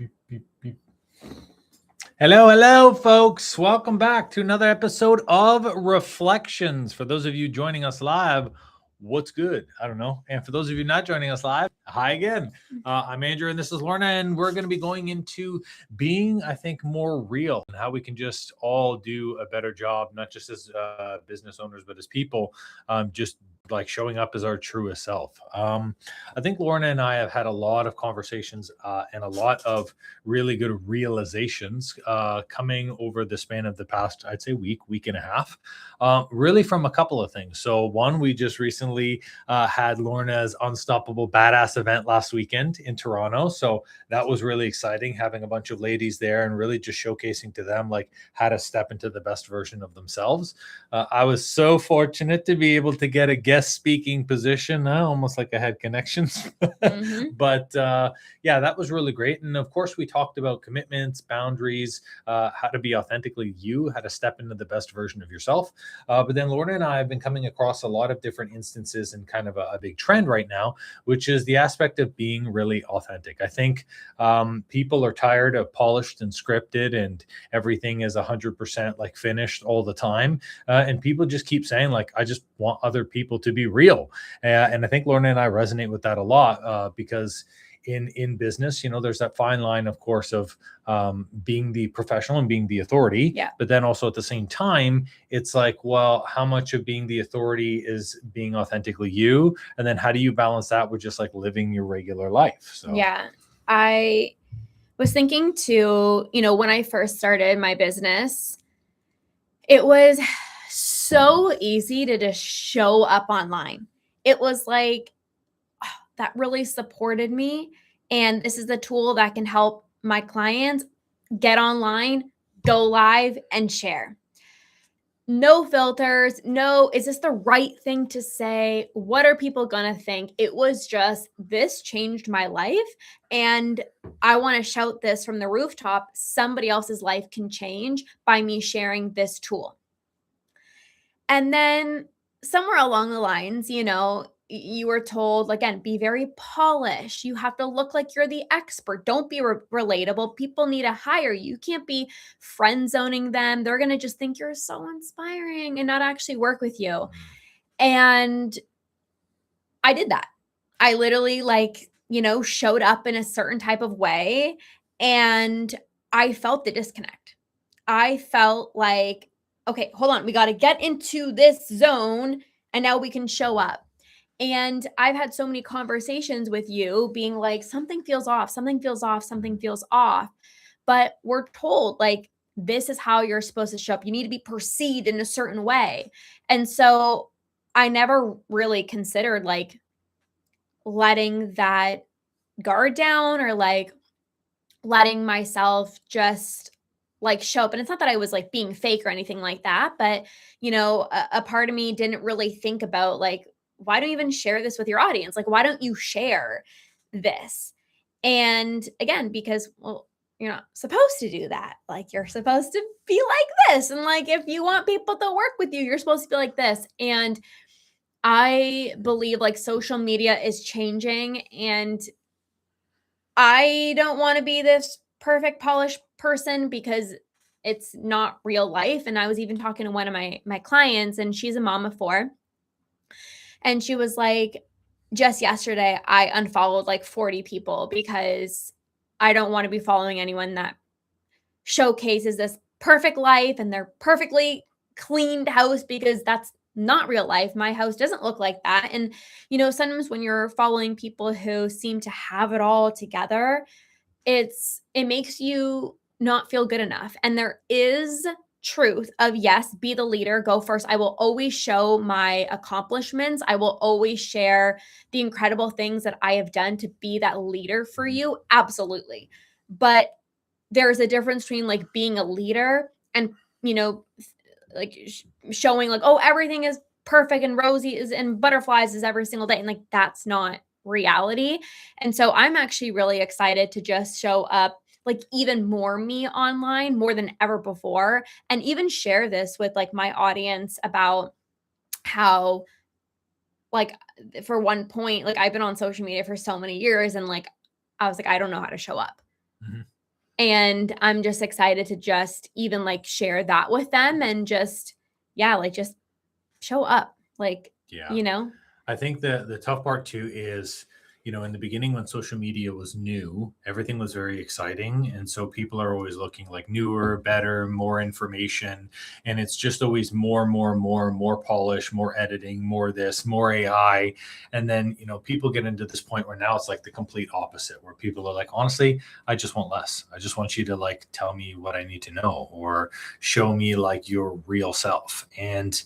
beep, beep, beep. Hello, folks. Welcome back to another episode of Reflections. For those of you joining us live, what's good? I don't know. And for those of you not joining us live, hi again. I'm Andrew, and this is Lorna, and we're going to be going into being, I think, more real and how we can just all do a better job, not just as business owners, but as people, just like showing up as our truest self. I think Lorna and I have had a lot of conversations and a lot of really good realizations coming over the span of the past, I'd say, week and a half, really from a couple of things. So one, we just recently had Lorna's Unstoppable Badass event last weekend in Toronto. So that was really exciting, having a bunch of ladies there and really just showcasing to them like how to step into the best version of themselves. I was so fortunate to be able to get a guest speaking position, almost like I had connections. But yeah, that was really great. And of course, we talked about commitments, boundaries, how to be authentically you, how to step into the best version of yourself. But then Lorna and I have been coming across a lot of different instances and kind of a big trend right now, which is the aspect of being really authentic. I think people are tired of polished and scripted and everything is 100% like finished all the time. And people just keep saying like, I just want other people to be real. And I think Lorna and I resonate with that a lot because in business, there's that fine line, of course, of being the professional and being the authority. Yeah. But then also at the same time, it's like, well, how much of being the authority is being authentically you? And then how do you balance that with just like living your regular life? So yeah, I was thinking too, when I first started my business, it was so easy to just show up online. It was like, that really supported me. And this is the tool that can help my clients get online, go live, and share. No filters. No, is this the right thing to say? What are people going to think? It was just, this changed my life. And I want to shout this from the rooftop. Somebody else's life can change by me sharing this tool. And then somewhere along the lines, you were told, again, be very polished. You have to look like you're the expert. Don't be relatable. People need to hire you. You can't be friend zoning them. They're going to just think you're so inspiring and not actually work with you. And I did that. I literally showed up in a certain type of way and I felt the disconnect. I felt like, okay, hold on. We got to get into this zone and now we can show up. And I've had so many conversations with you being like, something feels off, something feels off, something feels off. But we're told like, this is how you're supposed to show up. You need to be perceived in a certain way. And so I never really considered like letting that guard down or like letting myself just like show up. And it's not that I was like being fake or anything like that, but a part of me didn't really think about like, why don't you even share this with your audience? Like, why don't you share this? And again, because, well, you're not supposed to do that. Like, you're supposed to be like this. And like, if you want people to work with you, you're supposed to be like this. And I believe like social media is changing and I don't want to be this perfect polished person because it's not real life. And I was even talking to one of my clients and she's a mom of 4. And she was like, just yesterday, I unfollowed like 40 people because I don't want to be following anyone that showcases this perfect life and their perfectly cleaned house because that's not real life. My house doesn't look like that. And, sometimes when you're following people who seem to have it all together, it makes you not feel good enough. And there is truth of, yes, be the leader, go first. I will always show my accomplishments. I will always share the incredible things that I have done to be that leader for you. Absolutely. But there's a difference between like being a leader and, like showing like, oh, everything is perfect and rosy and butterflies is every single day. And like, that's not reality. And so I'm actually really excited to just show up like even more me online more than ever before, and even share this with like my audience about how, like, for one point, like I've been on social media for so many years and like I was like, I don't know how to show up. Mhm. And I'm just excited to just even like share that with them and just, yeah, like just show up. Like, Yeah. you know, I think the tough part too is, in the beginning when social media was new, everything was very exciting. And so people are always looking like newer, better, more information. And it's just always more polish, more editing, more this, more AI. And then, people get into this point where now it's like the complete opposite, where people are like, honestly, I just want less. I just want you to like tell me what I need to know or show me like your real self. And,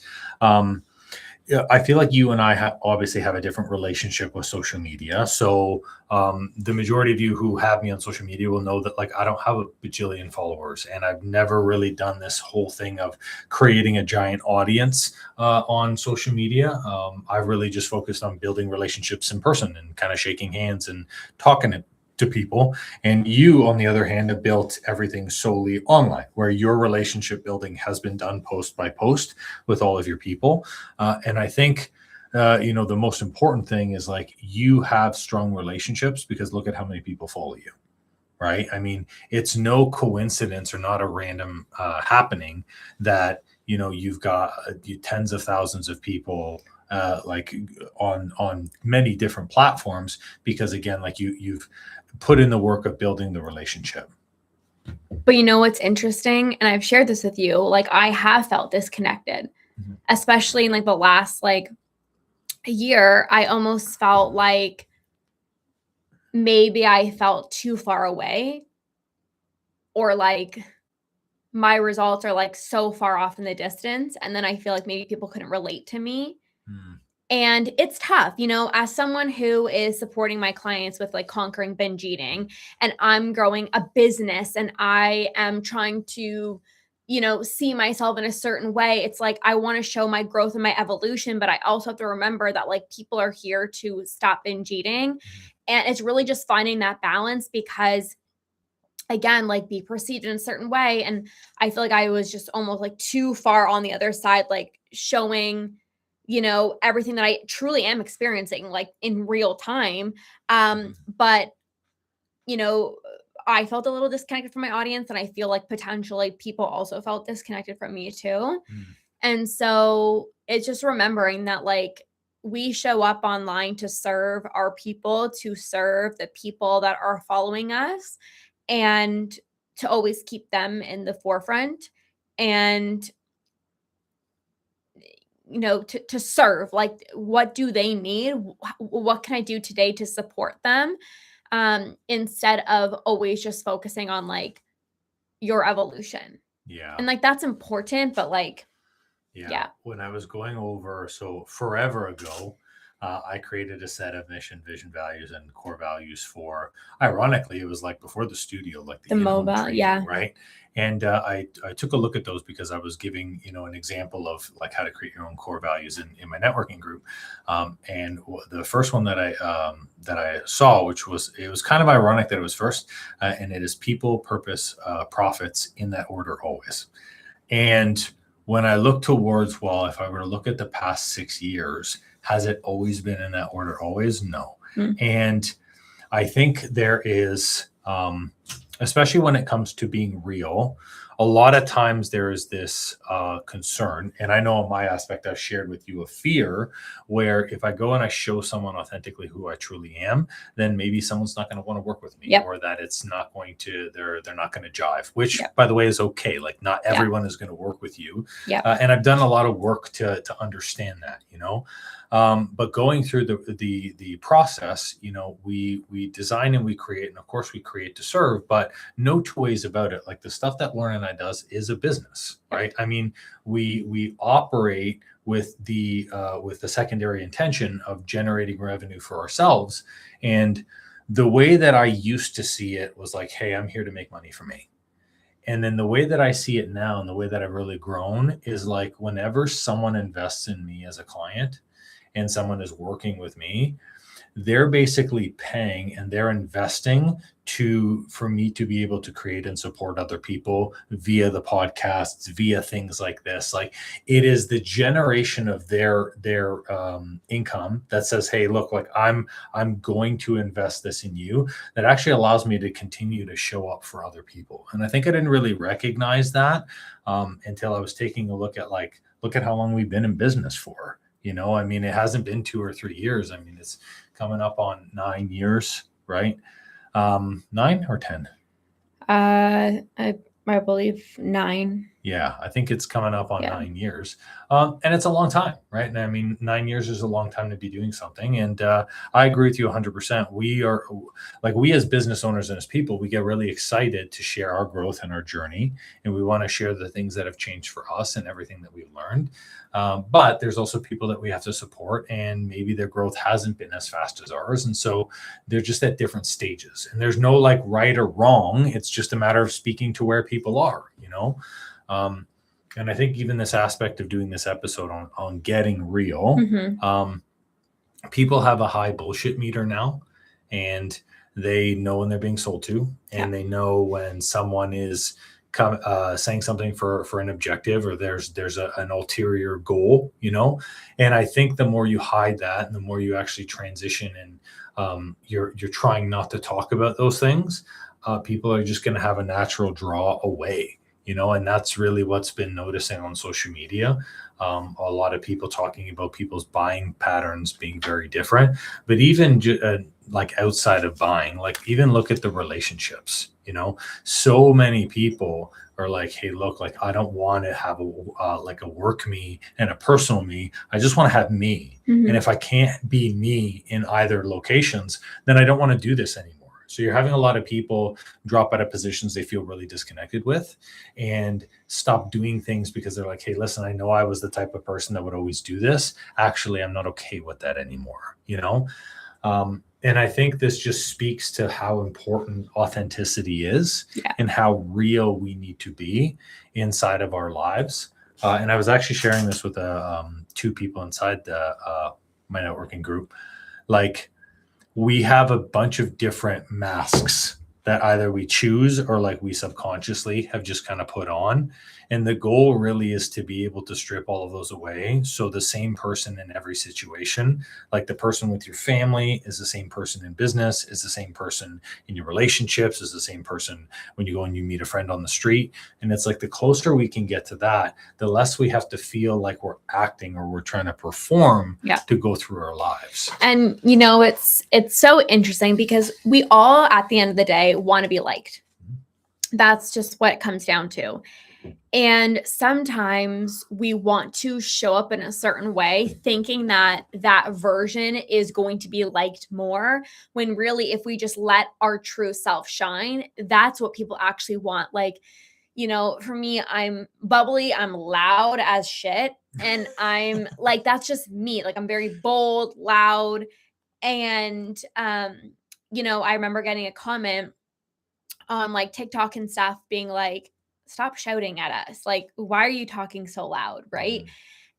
yeah, I feel like you and I obviously have a different relationship with social media. So the majority of you who have me on social media will know that like I don't have a bajillion followers, and I've never really done this whole thing of creating a giant audience on social media. I've really just focused on building relationships in person and kind of shaking hands and talking to people. And you, on the other hand, have built everything solely online, where your relationship building has been done post by post with all of your people. And I think, the most important thing is like you have strong relationships because look at how many people follow you, right? I mean, it's no coincidence or not a random happening that, you've got tens of thousands of people like on many different platforms because again, like you've put in the work of building the relationship. but you know what's interesting? And I've shared this with you. Like, I have felt disconnected, Mhm. especially in like the last like year. I almost felt like maybe I felt too far away, or like my results are like so far off in the distance. And then I feel like maybe people couldn't relate to me. Mm. And it's tough, as someone who is supporting my clients with like conquering binge eating, and I'm growing a business and I am trying to, see myself in a certain way. It's like I want to show my growth and my evolution, but I also have to remember that like people are here to stop binge eating. Mhm. And it's really just finding that balance because again, like be perceived in a certain way. And I feel like I was just almost like too far on the other side, like showing, everything that I truly am experiencing like in real time. Mhm. But, you know, I felt a little disconnected from my audience, and I feel like potentially people also felt disconnected from me too. Mm. And so it's just remembering that like we show up online to serve our people, to serve the people that are following us, and to always keep them in the forefront, and to serve, like what do they need, what can I do today to support them, instead of always just focusing on like your evolution. Yeah. And like that's important, but like Yeah. yeah. When I was going over, so forever ago, I created a set of mission, vision, values, and core values for, ironically, it was like before the studio, like The the in-home mobile, training, yeah. right? And I took a look at those because I was giving, an example of like how to create your own core values in my networking group. And the first one that I saw, which was, it was kind of ironic that it was first, and it is people, purpose, profits in that order always. And when I look towards, well, if I were to look at the past 6 years, has it always been in that order? Always? No. Mm. And I think there is, especially when it comes to being real, a lot of times there is this concern. And I know on my aspect, I've shared with you a fear where if I go and I show someone authentically who I truly am, then maybe someone's not going to want to work with me, Yep. or that it's not going to, they're not going to jive, which Yep. by the way is okay. Like not Yeah. everyone is going to work with you. Yep. And I've done a lot of work to understand that, but going through the process, we design and we create, and of course we create to serve, but no two ways about it. Like the stuff that Lauren and I does is a business, right? I mean, we operate with the secondary intention of generating revenue for ourselves. And the way that I used to see it was like, hey, I'm here to make money for me. And then the way that I see it now and the way that I've really grown is like whenever someone invests in me as a client and someone is working with me, they're basically paying and they're investing for me to be able to create and support other people via the podcasts, via things like this. Like, it is the generation of their income that says, hey, look, like I'm going to invest this in you, that actually allows me to continue to show up for other people. And I think I didn't really recognize that until I was taking a look at how long we've been in business for. I mean, it hasn't been 2 or 3 years. I mean, it's coming up on 9 years, right? 9 or 10? I believe 9. Yeah, I think it's coming up on Yeah. 9 years. And it's a long time, right? And I mean, 9 years is a long time to be doing something. And I agree with you 100%. We as business owners and as people, we get really excited to share our growth and our journey. And we want to share the things that have changed for us and everything that we've learned. But there's also people that we have to support, and maybe their growth hasn't been as fast as ours. And so they're just at different stages. And there's no like right or wrong. It's just a matter of speaking to where people are, and I think even this aspect of doing this episode on getting real, people have a high bullshit meter now, and they know when they're being sold to, and they know when someone is saying something for an objective, or there's an ulterior goal, and I think the more you hide that and the more you actually transition and you're trying not to talk about those things, people are just going to have a natural draw away. And that's really what's been noticing on social media. A lot of people talking about people's buying patterns being very different, but even like outside of buying, like even look at the relationships, so many people are like, hey, look, like I don't want to have a work me and a personal me. I just want to have me. And if I can't be me in either locations, then I don't want to do this anymore. So you're having a lot of people drop out of positions they feel really disconnected with and stop doing things because they're like, hey, listen, I know I was the type of person that would always do this. Actually, I'm not okay with that anymore, And I think this just speaks to how important authenticity is and how real we need to be inside of our lives. And I was actually sharing this with 2 people inside my networking group. Like, we have a bunch of different masks that either we choose or like we subconsciously have just kind of put on. And the goal really is to be able to strip all of those away. So the same person in every situation, like the person with your family is the same person in business, is the same person in your relationships, is the same person when you go and you meet a friend on the street. And it's like the closer we can get to that, the less we have to feel like we're acting or we're trying to perform to go through our lives. And, it's so interesting because we all, at the end of the day, want to be liked. That's just what it comes down to. And sometimes we want to show up in a certain way, thinking that version is going to be liked more, when really, if we just let our true self shine, that's what people actually want. Like, for me, I'm bubbly, I'm loud as shit. And I'm like, that's just me. Like, I'm very bold, loud. And, I remember getting a comment on like TikTok and stuff being like, stop shouting at us. Like, why are you talking so loud? Right.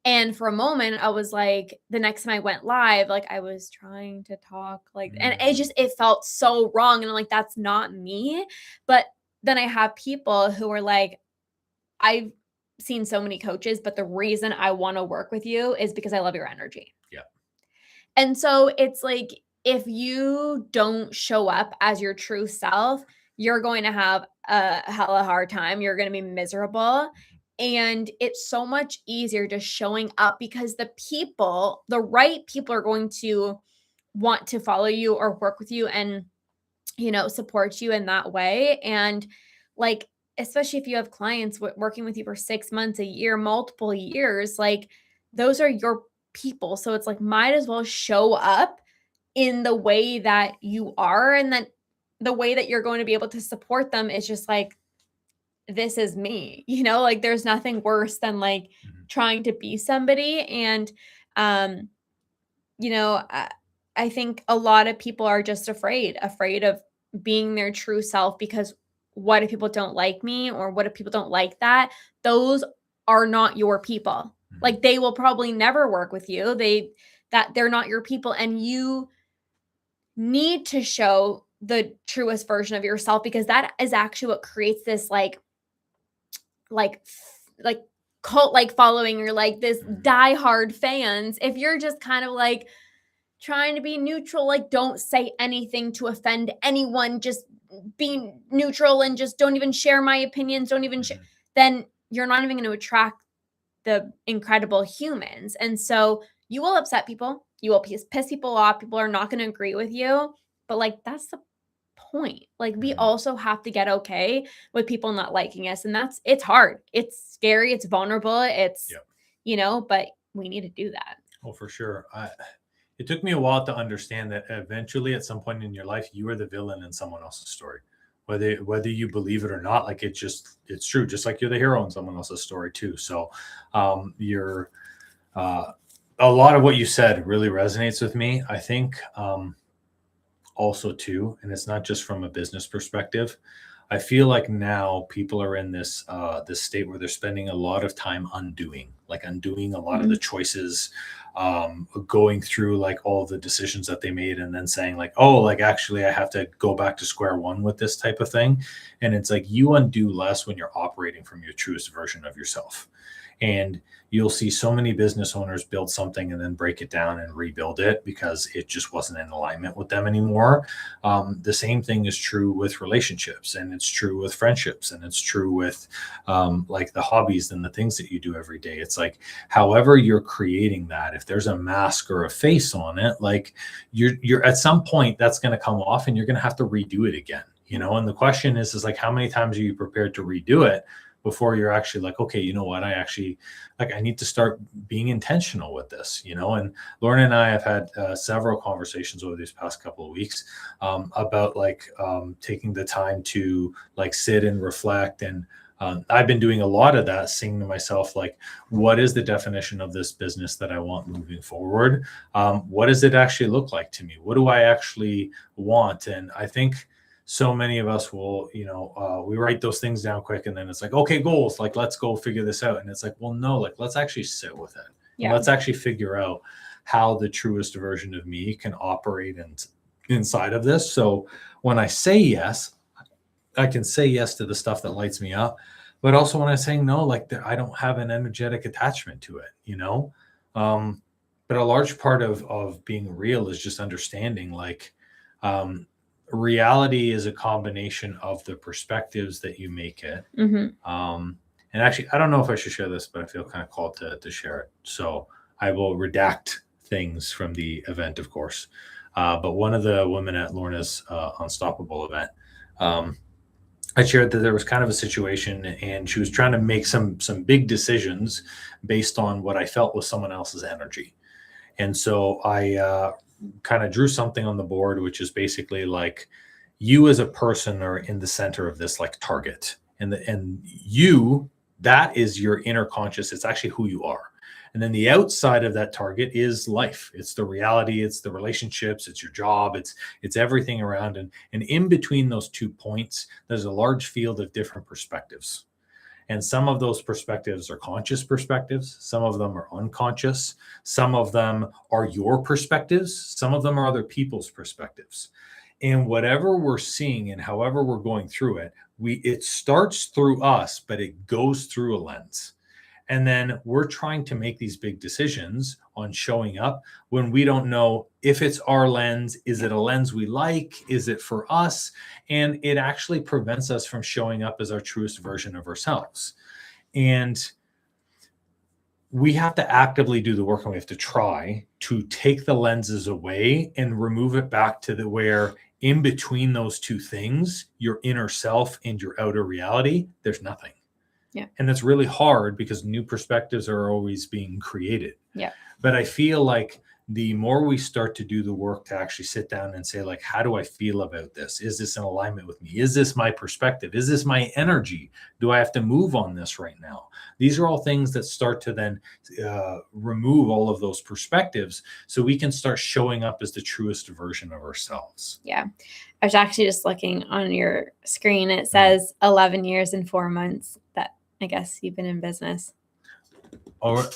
And for a moment I was like, the next time I went live, like I was trying to talk like, and it felt so wrong. And I'm like, that's not me. But then I have people who are like, I've seen so many coaches, but the reason I want to work with you is because I love your energy. Yeah. And so it's like, if you don't show up as your true self, you're going to have a hella hard time. You're going to be miserable. And it's so much easier just showing up because the right people are going to want to follow you or work with you and, support you in that way. And like, especially if you have clients working with you for 6 months, a year, multiple years, like those are your people. So it's like, might as well show up in the way that you are, and then the way that you're going to be able to support them is just like, this is me, like there's nothing worse than like trying to be somebody. And, I think a lot of people are just afraid of being their true self, because what if people don't like me, or what if people don't like that? Those are not your people. Like, they will probably never work with you. They're not your people. And you need to show the truest version of yourself, because that is actually what creates this like cult like following, or like this diehard fans. If you're just kind of like trying to be neutral, like don't say anything to offend anyone, just be neutral and just don't even share my opinions, don't even share, then you're not even going to attract the incredible humans. And so you will upset people, you will piss people off, people are not going to agree with you, but like that's the point. Like we also have to get okay with people not liking us, and it's hard, it's scary, it's vulnerable, it's but we need to do that. Oh, for sure. It took me a while to understand that eventually at some point in your life, you are the villain in someone else's story, whether you believe it or not. Like it's true. Just like you're the hero in someone else's story too. So you're a lot of what you said really resonates with me. I think also too, and it's not just from a business perspective. I feel like now people are in this state where they're spending a lot of time undoing a lot of the choices, going through like all the decisions that they made, and then saying like, oh, like actually I have to go back to square one with this type of thing. And it's like you undo less when you're operating from your truest version of yourself. And you'll see so many business owners build something and then break it down and rebuild it because it just wasn't in alignment with them anymore. The same thing is true with relationships, and it's true with friendships, and it's true with like the hobbies and the things that you do every day. It's like, however you're creating that, if there's a mask or a face on it, like you're at some point that's going to come off and you're going to have to redo it again, and the question is like, how many times are you prepared to redo it before you're actually like, okay, you know what, I need to start being intentional with this, and Lauren and I have had several conversations over these past couple of weeks about like taking the time to like sit and reflect. And I've been doing a lot of that, saying to myself, like, what is the definition of this business that I want moving forward? What does it actually look like to me? What do I actually want? And I think so many of us will, we write those things down quick, and then it's like, okay, goals, like, let's go figure this out. And it's like, well, no, like, let's actually sit with it. Yeah. Let's actually figure out how the truest version of me can operate inside of this. So when I say yes, I can say yes to the stuff that lights me up, but also when I'm saying no, like I don't have an energetic attachment to it, but a large part of being real is just understanding like, reality is a combination of the perspectives that you make it. And actually, I don't know if I should share this, but I feel kind of called to share it. So I will redact things from the event, of course. But one of the women at Lorna's Unstoppable event, I shared that there was kind of a situation, and she was trying to make some big decisions based on what I felt was someone else's energy. And so I kind of drew something on the board, which is basically like, you as a person are in the center of this like target, and you, that is your inner conscious. It's actually who you are. And then the outside of that target is life. It's the reality, it's the relationships, it's your job, it's everything around. And in between those 2 points, there's a large field of different perspectives. And some of those perspectives are conscious perspectives. Some of them are unconscious. Some of them are your perspectives. Some of them are other people's perspectives. And whatever we're seeing and however we're going through it, it starts through us, but it goes through a lens. And then we're trying to make these big decisions on showing up when we don't know if it's our lens. Is it a lens we like? Is it for us? And it actually prevents us from showing up as our truest version of ourselves. And we have to actively do the work, and we have to try to take the lenses away and remove it back to where in between those two things, your inner self and your outer reality, there's nothing. Yeah. And that's really hard because new perspectives are always being created. Yeah. But I feel like the more we start to do the work to actually sit down and say, like, how do I feel about this? Is this in alignment with me? Is this my perspective? Is this my energy? Do I have to move on this right now? These are all things that start to then remove all of those perspectives so we can start showing up as the truest version of ourselves. Yeah. I was actually just looking on your screen. It says 11 years and 4 months that I guess you've been in business. Or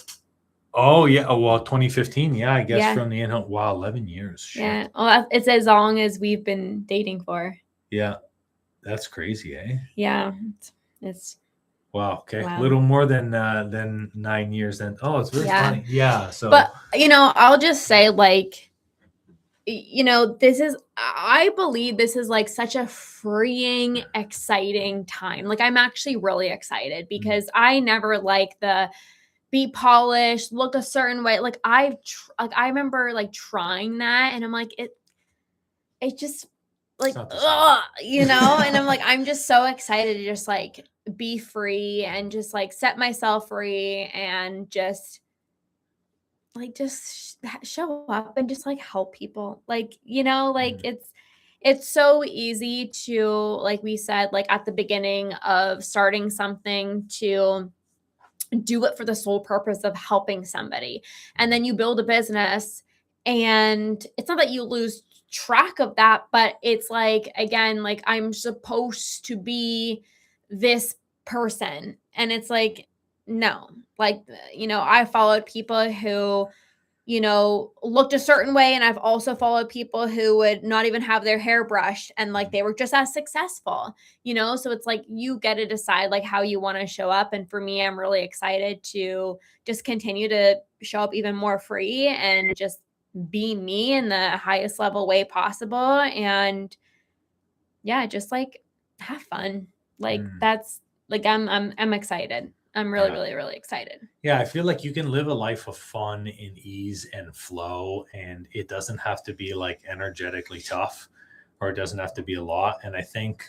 Oh yeah. Oh well, 2015. Yeah, I guess Yeah. from the in-home. Wow, 11 years. Shit. Yeah. Well, it's as long as we've been dating for. Yeah, that's crazy, eh? Yeah. It's Wow. Okay, a wow. little more than 9 years. Then it's very Yeah. funny. Yeah. So, But I'll just say, like, I believe this is like such a freeing, exciting time. Like, I'm actually really excited because I never like the be polished, look a certain way. Like, I remember like trying that, and I'm like, it just like, it's not the same. and I'm like, I'm just so excited to just like be free and just like set myself free and just like show up and just like help people. Like, like it's so easy to, like we said, like at the beginning of starting something, to do it for the sole purpose of helping somebody. And then you build a business, and it's not that you lose track of that, but it's like, again, like, I'm supposed to be this person. And it's like, no, like, I followed people who, looked a certain way. And I've also followed people who would not even have their hair brushed, and like they were just as successful, So it's like, you get to decide like how you want to show up. And for me, I'm really excited to just continue to show up even more free and just be me in the highest level way possible. And yeah, just like have fun. Like, that's like, I'm excited. I'm really, Yeah. really, really excited. Yeah, I feel like you can live a life of fun and ease and flow, and it doesn't have to be like energetically tough, or it doesn't have to be a lot. And I think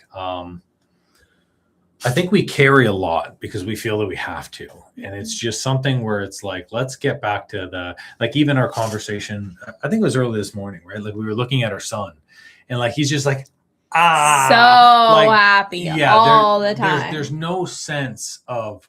we carry a lot because we feel that we have to. And it's just something where it's like, let's get back to like, even our conversation, I think it was early this morning, right? Like, we were looking at our son, and like, he's just like, so like, happy all the time. There's no sense of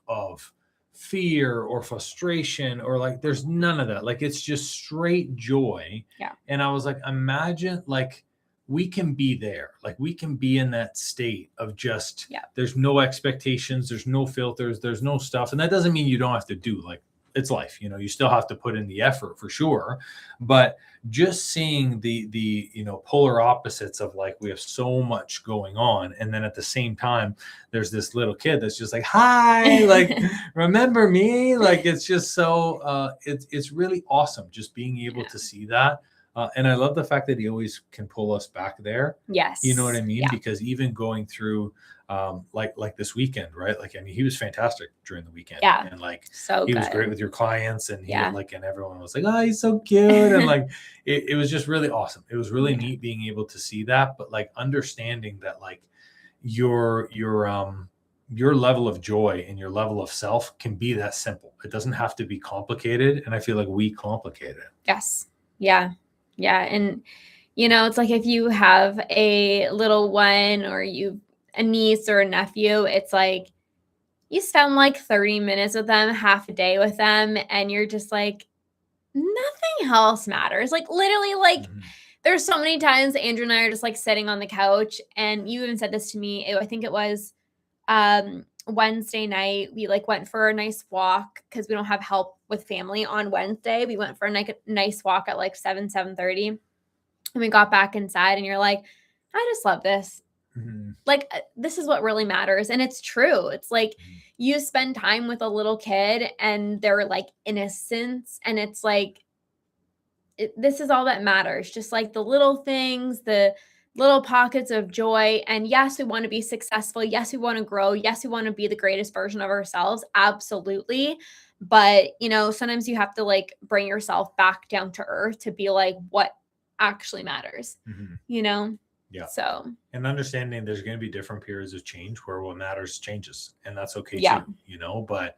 fear or frustration, or like, there's none of that. Like, it's just straight joy. Yeah. And I was like, imagine, like, we can be there. Like, we can be in that state of just, there's no expectations, there's no filters, there's no stuff. And that doesn't mean you don't have to do, like, it's life, you still have to put in the effort for sure. But just seeing the polar opposites of, like, we have so much going on, and then at the same time there's this little kid that's just like, hi, like, remember me? Like, it's just so it's really awesome just being able to see that. And I love the fact that he always can pull us back there. Yes. You know what I mean? Yeah. Because even going through like this weekend, right? Like, I mean, he was fantastic during the weekend. Yeah. And like, so he was good. great with your clients, and he Yeah. like, and everyone was like, oh, he's so cute. And like, it was just really awesome. It was really neat being able to see that, but like, understanding that like your level of joy and your level of self can be that simple. It doesn't have to be complicated. And I feel like we complicate it. Yes. Yeah. Yeah. And, it's like, if you have a little one, or a niece or a nephew, it's like, you spend like 30 minutes with them, half a day with them, and you're just like, nothing else matters. Like, literally, like, there's so many times Andrew and I are just like sitting on the couch, and you even said this to me. I think it was Wednesday night. We like went for a nice walk because we don't have help with family on Wednesday. We went for a nice walk at like 7:30, and we got back inside, and you're like, I just love this. Like, this is what really matters. And it's true. It's like, you spend time with a little kid, and they're like innocence, and it's like, this is all that matters. Just like the little things, the little pockets of joy. And yes, we want to be successful. Yes, we want to grow. Yes, we want to be the greatest version of ourselves. Absolutely. But, sometimes you have to like bring yourself back down to earth to be like, what actually matters, Yeah. So, and understanding there's going to be different periods of change where what matters changes, and that's okay too, but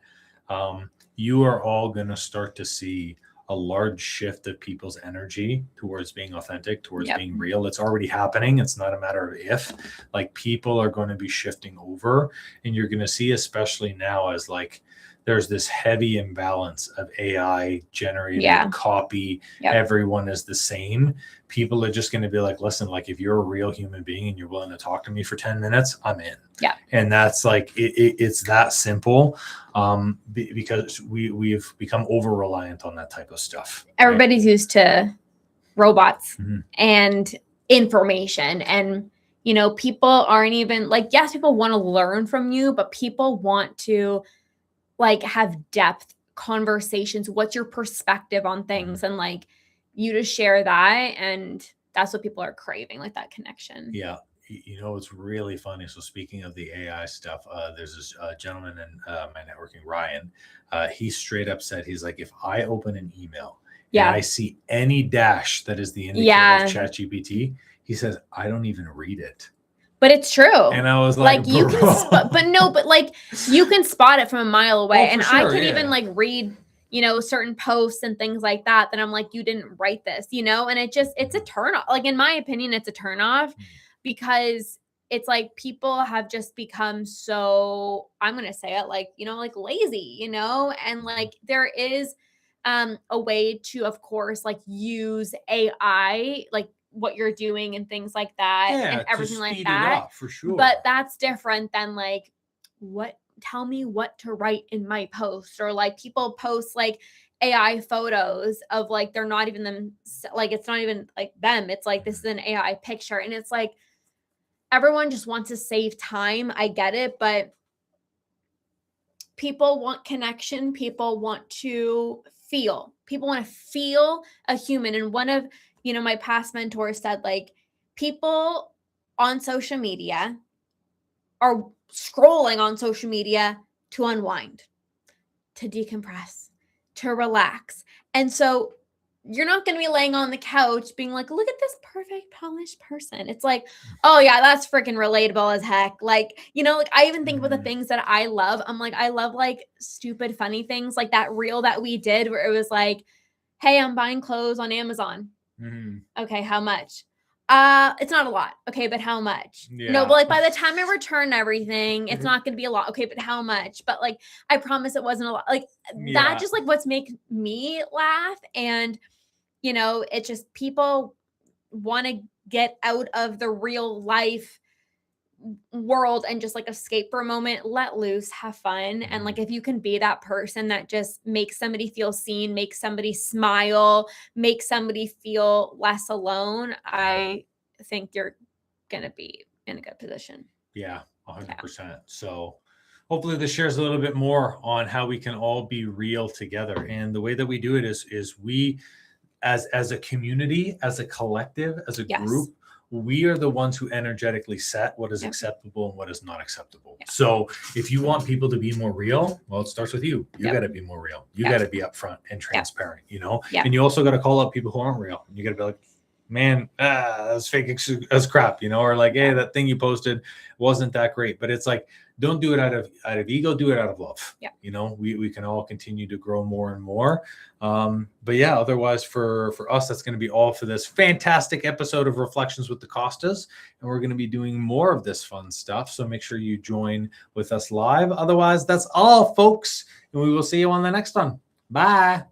you are all going to start to see a large shift of people's energy towards being authentic, towards being real. It's already happening. It's not a matter of if. Like, people are going to be shifting over, and you're going to see, especially now, as like there's this heavy imbalance of AI generated Yeah. copy. Yep. Everyone is the same. People are just going to be like, listen, like if you're a real human being and you're willing to talk to me for 10 minutes, I'm in. Yeah. And that's like, it's that simple, because we've become over reliant on that type of stuff. Everybody's used to robots Mhm. and information, and people aren't even like, yes, people want to learn from you, but people want to like have depth conversations. What's your perspective on things? And like you to share that, and that's what people are craving, like that connection. Yeah. It's really funny. So speaking of the AI stuff, there's this gentleman in my networking, Ryan. He straight up said, he's like, if I open an email and I see any dash that is the indicator of ChatGPT, he says, I don't even read it. But it's true. And I was like you can but like you can spot it from a mile away. And sure, I can even like read certain posts and things like that I'm like, you didn't write this, and it's a turn off. Like in my opinion, it's a turn off, because it's like people have just become so, I'm gonna say it, like like lazy, and like there is a way to, of course, like use AI, like what you're doing and things like that, and everything like that, for sure. But that's different than like, tell me what to write in my post, or like people post like AI photos of like, they're not even them, like it's not even like them, it's like, this is an AI picture, and it's like everyone just wants to save time. I get it, but people want connection. People want to feel. People want to feel a human. And one of my past mentors said, like, people on social media are scrolling on social media to unwind, to decompress, to relax. And so you're not going to be laying on the couch being like, look at this perfect polished person. It's like, oh yeah, that's freaking relatable as heck. Like, like I even think about the things that I love. I'm like, I love like stupid, funny things, like that reel that we did where it was like, hey, I'm buying clothes on Amazon. Okay, how much? It's not a lot. Okay, but how much? No, but like by the time I return everything, it's not going to be a lot. Okay, but how much? But like, I promise it wasn't a lot. Like that just like what's make me laugh. And it just, people want to get out of the real life world and just like escape for a moment, let loose, have fun. And like if you can be that person that just makes somebody feel seen, makes somebody smile, makes somebody feel less alone, I think you're gonna be in a good position. Yeah, 100%. So hopefully this shares a little bit more on how we can all be real together. And the way that we do it is we, as a community, as a collective, as a group, we are the ones who energetically set what is acceptable and what is not acceptable. So if you want people to be more real, well, it starts with you. You got to be more real. You got to be upfront and transparent, and you also got to call out people who aren't real. You got to be like, man, that's fake as crap, or like, hey, that thing you posted wasn't that great. But it's like, don't do it out of ego, do it out of love. We can all continue to grow more and more. But yeah, otherwise for us, that's going to be all for this fantastic episode of Reflections with the Costas. And we're going to be doing more of this fun stuff. So make sure you join with us live. Otherwise, that's all, folks. And we will see you on the next one. Bye.